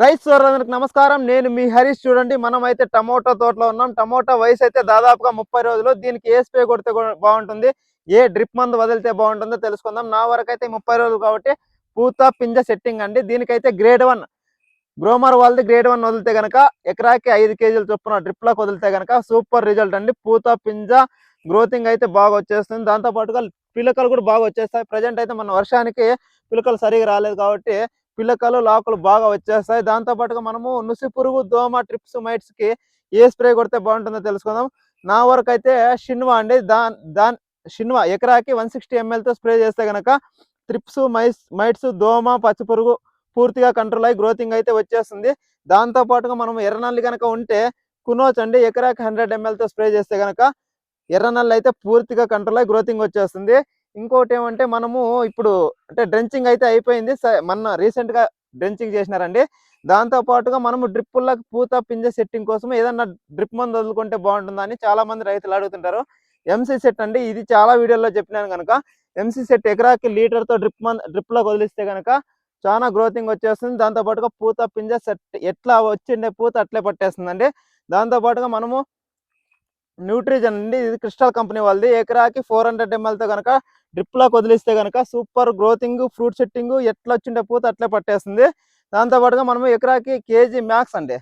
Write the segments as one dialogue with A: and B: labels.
A: రైతు సోదరులకు నమస్కారం. నేను మీ హరీష్. చూడండి, మనం అయితే టమోటా తోటలో ఉన్నాం. టమోటా వయసు అయితే దాదాపుగా 30 రోజులు. దీనికి ఏ స్ప్రే కొడితే బాగుంటుంది, ఏ డ్రిప్ మందు వదిలితే బాగుంటుందో తెలుసుకుందాం. నా వరకు అయితే 30 రోజులు కాబట్టి పూత పింజ సెట్టింగ్ అండి. దీనికైతే గ్రేడ్ 1 గ్రోమర్ వాళ్ళది గ్రేడ్ 1 వదిలితే గనక ఎకరాకి 5 కేజీలు చొప్పున డ్రిప్లకు వదిలితే గనక సూపర్ రిజల్ట్ అండి. పూత పింజ గ్రోతింగ్ అయితే బాగా వచ్చేస్తుంది. దాంతో పాటుగా పిలకలు కూడా బాగా వచ్చేస్తాయి. ప్రజెంట్ అయితే మన వర్షానికి పిలకలు సరిగా రాలేదు కాబట్టి పిలకలు లాకులు బాగా వచ్చేస్తాయి. దాంతో పాటుగా మనము నుసి పురుగు, దోమ, ట్రిప్స్, మైట్స్ కి ఏ స్ప్రే కొడితే బాగుంటుందో తెలుసుకుందాం. నా వరకు అయితే షిన్వా అండి. షిన్వా ఎకరాకి 160 ml తో స్ప్రే చేస్తే గనక ట్రిప్స్, మైట్స్, దోమ, పచ్చి పురుగు పూర్తిగా కంట్రోల్ అయ్యి గ్రోతింగ్ అయితే వచ్చేస్తుంది. దాంతో పాటుగా మనం ఎర్రనల్లి కనుక ఉంటే కునోచ్ అండి, ఎకరాకి 100 ml తో స్ప్రే చేస్తే గనక ఎర్రనల్లి అయితే పూర్తిగా కంట్రోల్ అయ్యి గ్రోతింగ్ వచ్చేస్తుంది. ఇంకోటి ఏమంటే మనము ఇప్పుడు అంటే డ్రెంచింగ్ అయితే అయిపోయింది. మొన్న రీసెంట్ గా డ్రెంచింగ్ చేసినారండి. దాంతో పాటుగా మనము డ్రిప్పులకు పూత పింజ సెట్టింగ్ కోసం ఏదన్నా డ్రిప్ మందు వదులుకుంటే బాగుంటుందని చాలా మంది రైతులు అడుగుతుంటారు. ఎంసీ సెట్ అండి, ఇది చాలా వీడియోలో చెప్పినాను కనుక. ఎంసీ సెట్ ఎకరాకి లీటర్తో డ్రిప్ లో వదిలిస్తే కనుక చాలా గ్రోతింగ్ వచ్చేస్తుంది. దాంతో పాటుగా పూత పింజ సెట్ ఎట్లా వచ్చిండే పూత అట్లే పట్టేస్తుందండి. దాంతో పాటుగా మనము న్యూట్రిజన్ అండి, ఇది క్రిస్టల్ కంపెనీ వాళ్ళది. ఎకరాకి 400 ml తో కనుక డ్రిప్ లోకి వదిలిస్తే కనుక సూపర్ గ్రోతింగ్, ఫ్రూట్ సెట్టింగ్ ఎట్లా వచ్చిండే పూత అట్లే పట్టేస్తుంది. దాంతో పాటుగా మనము ఎకరాకి కేజీ మ్యాక్స్ అండి,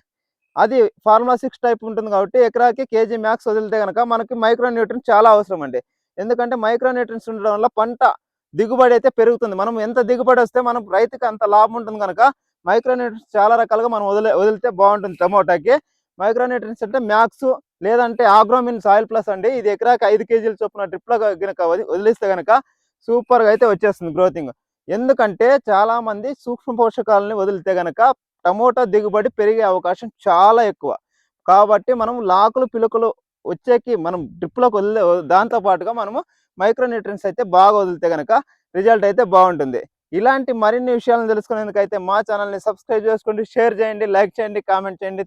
A: అది ఫార్ములా 6 టైప్ ఉంటుంది కాబట్టి ఎకరాకి కేజీ మ్యాక్స్ వదిలితే కనుక మనకి మైక్రో న్యూట్రియన్స్ చాలా అవసరం అండి. ఎందుకంటే మైక్రో న్యూట్రియన్స్ ఉండడం వల్ల పంట దిగుబడి అయితే పెరుగుతుంది. మనం ఎంత దిగుబడి వస్తే మనం రైతుకి అంత లాభం ఉంటుంది కనుక మైక్రో న్యూట్రియన్స్ చాలా రకాలుగా మనం వదిలితే బాగుంటుంది. టమోటాకి మైక్రో న్యూట్రియన్స్ అంటే మ్యాక్స్ లేదంటే ఆగ్రోమిన్ సాయిల్ ప్లస్ అండి. ఇది ఎకరాకి 5 కేజీల చొప్పున డ్రిప్ లో గనక వదిలిస్తే గనక సూపర్ గా అయితే వచ్చేస్తుంది గ్రోతింగ్. ఎందుకంటే చాలా మంది సూక్ష్మ పోషకాలని వదిలితే గనక టమోటా దిగుబడి పెరిగే అవకాశం చాలా ఎక్కువ. కాబట్టి మనం లాకులు పిలుకలు వచ్చేకి మనం డ్రిప్ లోకి వదిలే దాంతో పాటుగా మనము మైక్రో న్యూట్రియన్స్ అయితే బాగా వదిలితే గనక రిజల్ట్ అయితే బాగుంటుంది. ఇలాంటి మరిన్ని విషయాలను తెలుసుకునేందుకైతే మా ఛానల్ని సబ్స్క్రైబ్ చేసుకోండి, షేర్ చేయండి, లైక్ చేయండి, కామెంట్ చేయండి.